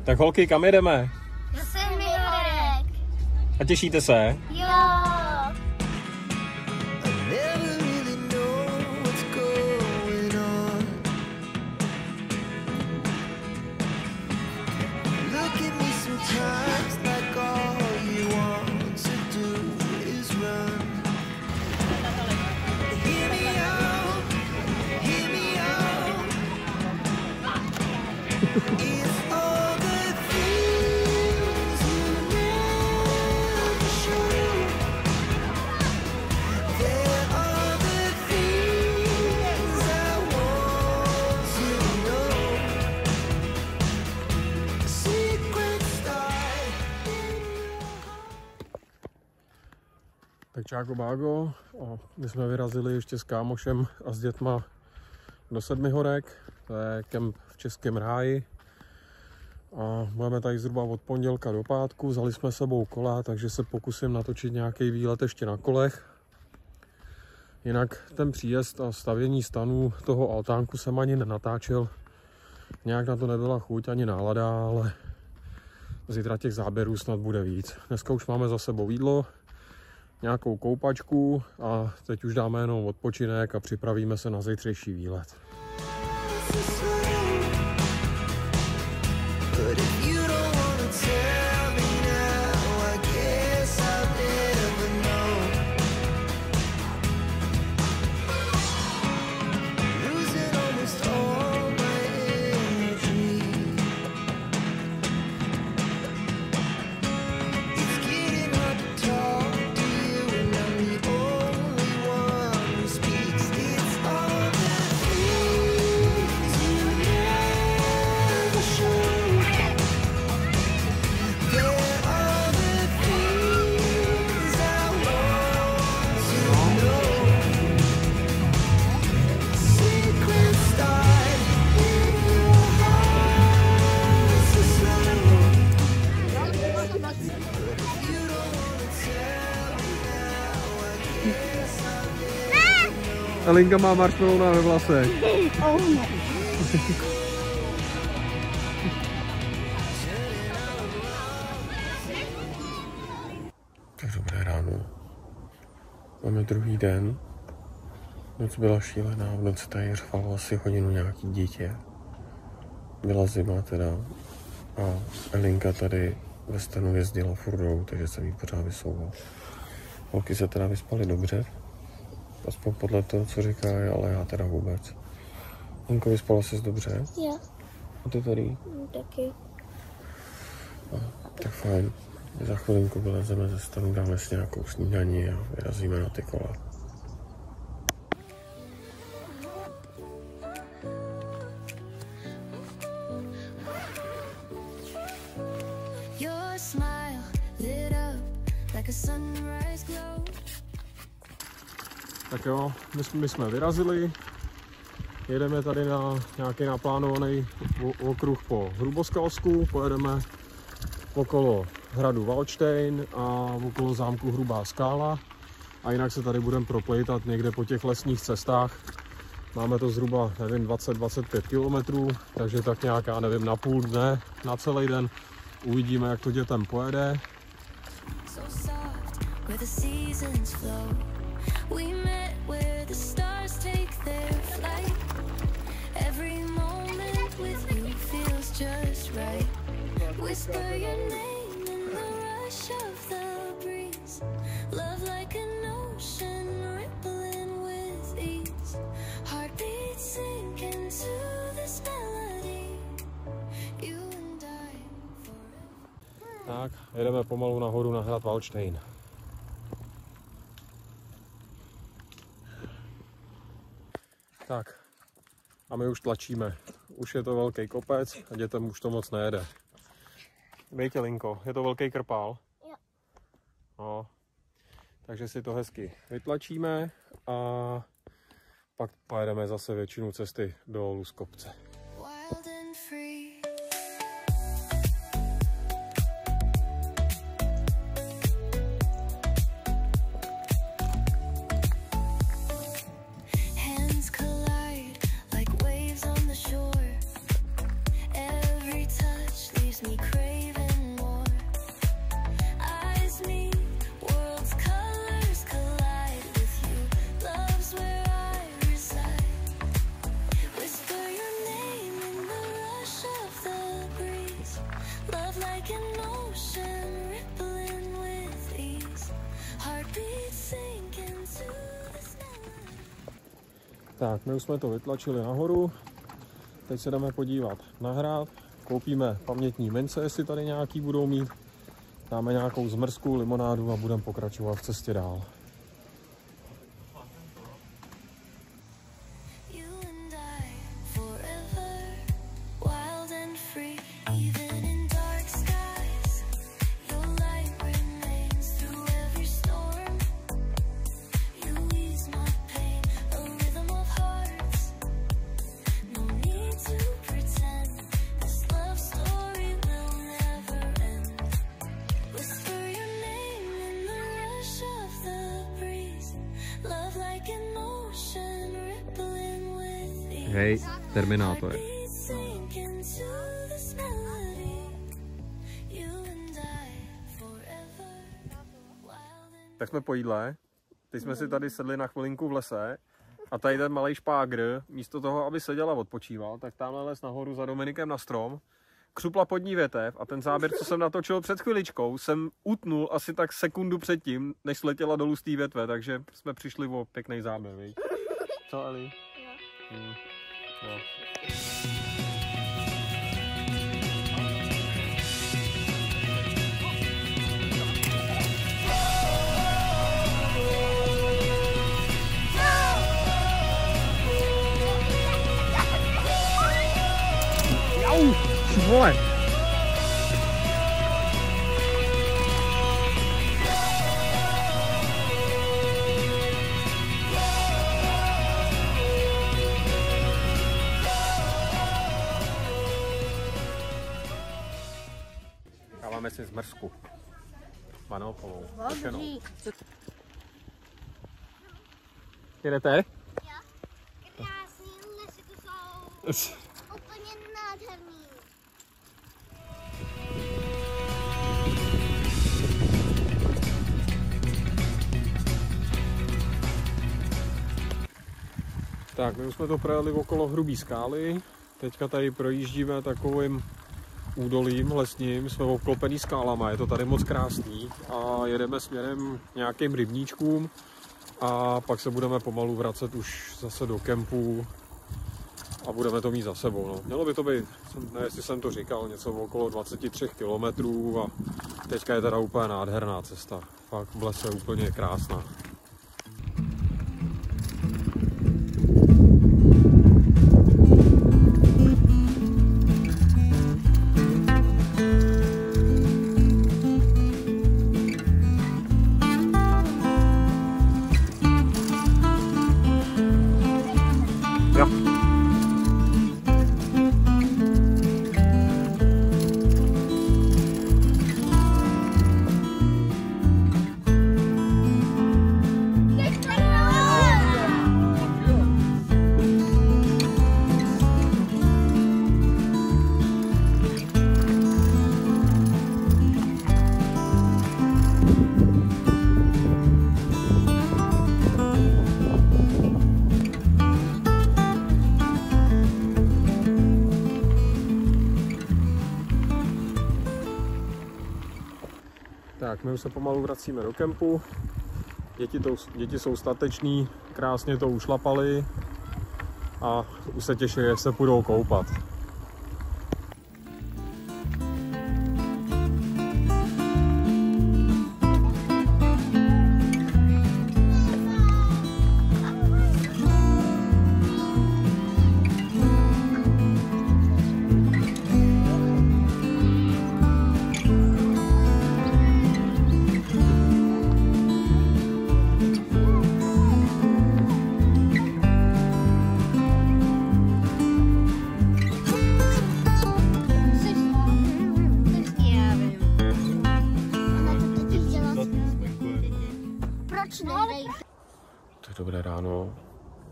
Tak holky, kam jedeme? Do Semihorek. A těšíte se? Jo. Tak čáko bágo, my jsme vyrazili ještě s kámošem a s dětma do Semihorek, to je kemp v Českém Ráji. A budeme tady zhruba od pondělka do pátku, vzali jsme sebou kola, takže se pokusím natočit nějaký výlet ještě na kolech. Jinak ten příjezd a stavění stanů toho altánku jsem ani nenatáčel, nějak na to nebyla chuť ani nálada, ale zítra těch záběrů snad bude víc. Dneska už máme za sebou jídlo, nějakou koupačku a teď už dáme jenom odpočinek a připravíme se na zítřejší výlet. Elinka má marshmallow ve vlasech. Tak dobré ráno. Máme druhý den. Noc byla šílená, v noci tady řvalo asi hodinu nějaký dítě. Byla zima teda. A Elinka tady ve stanu jezdila furdou, takže jsem jí pořád vysouval. Holky se teda vyspaly dobře. Aspoň podle toho, co říkají, ale já teda vůbec. Linko, vyspala jsi dobře? Jo. A ty tady? Taky. Tak fajn. Za chvilinku vylezeme ze stanu, dáme si nějakou snídaní a vyrazíme na ty kola. Tak jo, my jsme vyrazili, jedeme tady na nějaký naplánovaný okruh po Hruboskalsku, pojedeme okolo hradu Valdštejn a okolo zámku Hrubá Skála a jinak se tady budeme proplejtat někde po těch lesních cestách. Máme to zhruba, nevím, 20-25 km, takže tak nějak, já nevím, na půl dne, na celý den. Uvidíme, jak to dětem pojede. We met where the stars take their flight. Every moment with you feels just right. Whisper your name in the rush of the breeze. Love like an ocean rippling with ease. Heartbeats sink into this melody. You and I forever. Tak, jedeme pomalu nahoru na hrad Valdštejn. Tak, a my už tlačíme. Už je to velký kopec a dětem už to moc nejede. Víte, Linko, je to velký krpál? Jo. No, takže si to hezky vytlačíme a pak pojedeme zase většinu cesty dolů z kopce. Me Tak, my už jsme to vytlačili nahoru. Teď se jdeme podívat na hrad. Koupíme pamětní mince, jestli tady nějaký budou mít. Dáme nějakou zmrzku, limonádu a budeme pokračovat v cestě dál. Hej, Terminátor. Tak jsme po jídle. Teď jsme si tady sedli na chvilinku v lese a tady ten malej špágr, místo toho, aby seděl a odpočíval, tak tamhle les nahoru za Dominikem na strom, křupla pod ní větev a ten záběr, co jsem natočil před chviličkou, jsem utnul asi tak sekundu předtím, než sletěla dolů z té větve, takže jsme přišli o pěkný záběr, víš? Co, Eli? Jo. Jo. Vole. Dáváme si zmrzku. Vanilkovou. Jedete? Jo. Krásný lesy tu jsou. Úplně nádherný. Tak, my už jsme to projeli okolo Hrubý skály. Teďka tady projíždíme takovým údolím lesním, jsme obklopený skálama, je to tady moc krásný a jedeme směrem k nějakým rybníčkům a pak se budeme pomalu vracet už zase do kempu a budeme to mít za sebou. No. Mělo by to být, ne, jestli jsem to říkal, něco okolo 23 kilometrů a teďka je teda úplně nádherná cesta, fakt v lese úplně krásná. Tak, my už se pomalu vracíme do kempu. Děti jsou stateční, krásně to ušlapali a už se těší, jak se půjdou koupat. Tak dobré ráno,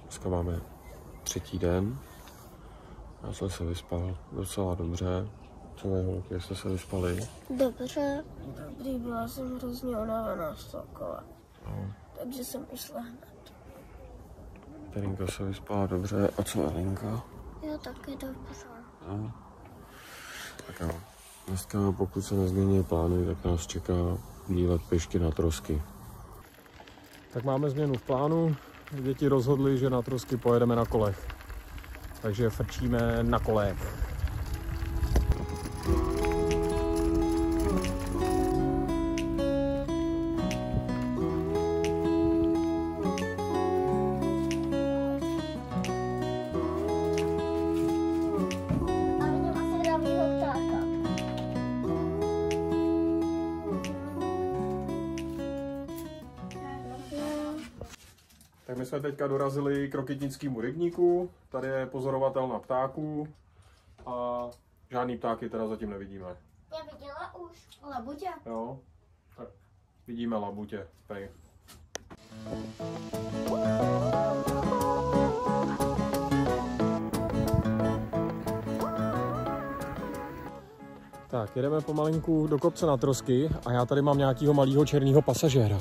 dneska máme 3. den, já jsem se vyspal docela dobře. Co je, holky, jak jste se vyspali? Dobře, dobrý, byla jsem hrozně unavená z toho kola, No. takže jsem išla hned. Terinka se vyspala dobře, a co Elinka? Jo, taky dobře. No. Tak jo, dneska pokud se nezmění plány, tak nás čeká výlet pěšky na trosky. Tak máme změnu v plánu, děti rozhodli, že na Trosky pojedeme na kolech. Takže frčíme na kolech. Tak my jsme teďka dorazili k Rokytnickému rybníku, tady je pozorovatelna ptáků a žádný ptáky teda zatím nevidíme. Já viděla už labutě. Jo, tak vidíme labutě tady. Tak, jedeme pomalinku do kopce na Trosky a já tady mám nějakého malého černého pasažéra.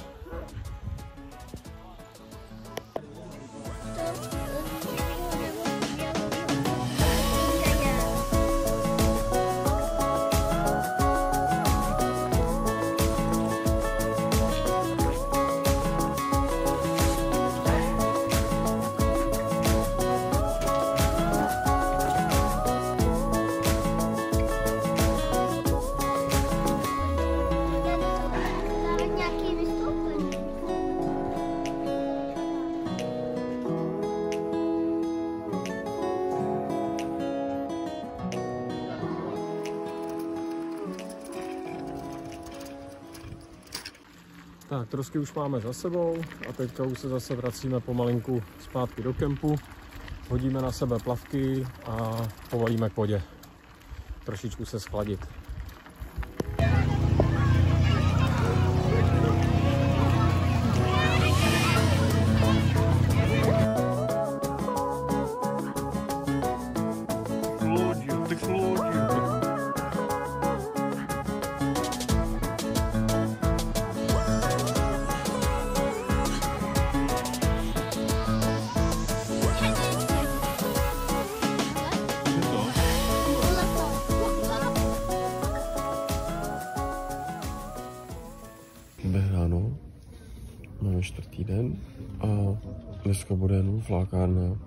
Tak, Trosky už máme za sebou a teďka už se zase vracíme pomalinku zpátky do kempu. Hodíme na sebe plavky a povalíme k vodě. Trošičku se schladit. Ráno, máme 4. den a dneska bude jenom flákárna,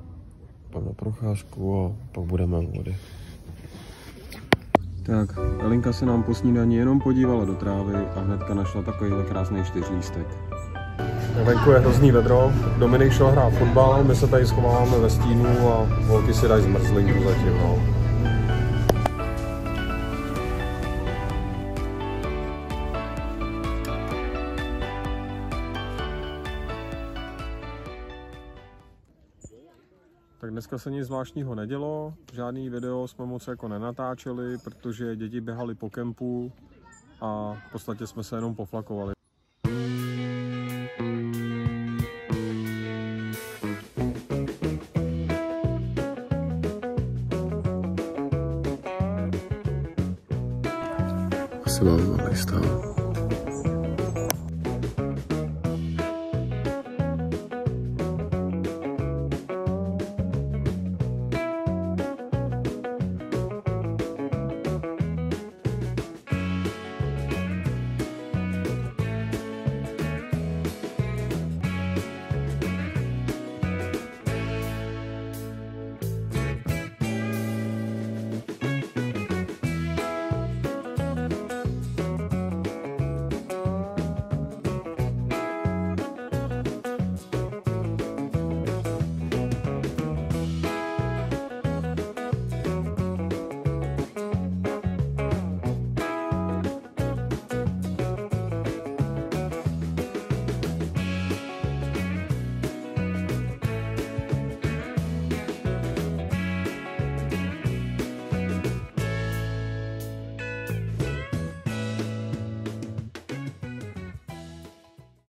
pak na procházku a pak budeme u vody. Tak, Elinka se nám po snídani jenom podívala do trávy a hnedka našla takovýhle krásný 4lístek. Venku je hrozný vedro, Dominik šel hrát fotbal, my se tady schováváme ve stínu a holky si dají zmrzlinku zatím. No. Tak dneska se nic zvláštního nedělo, žádný video jsme moc jako nenatáčeli, protože děti běhaly po kempu a v podstatě jsme se jenom poflakovali. Asi vám malý stav.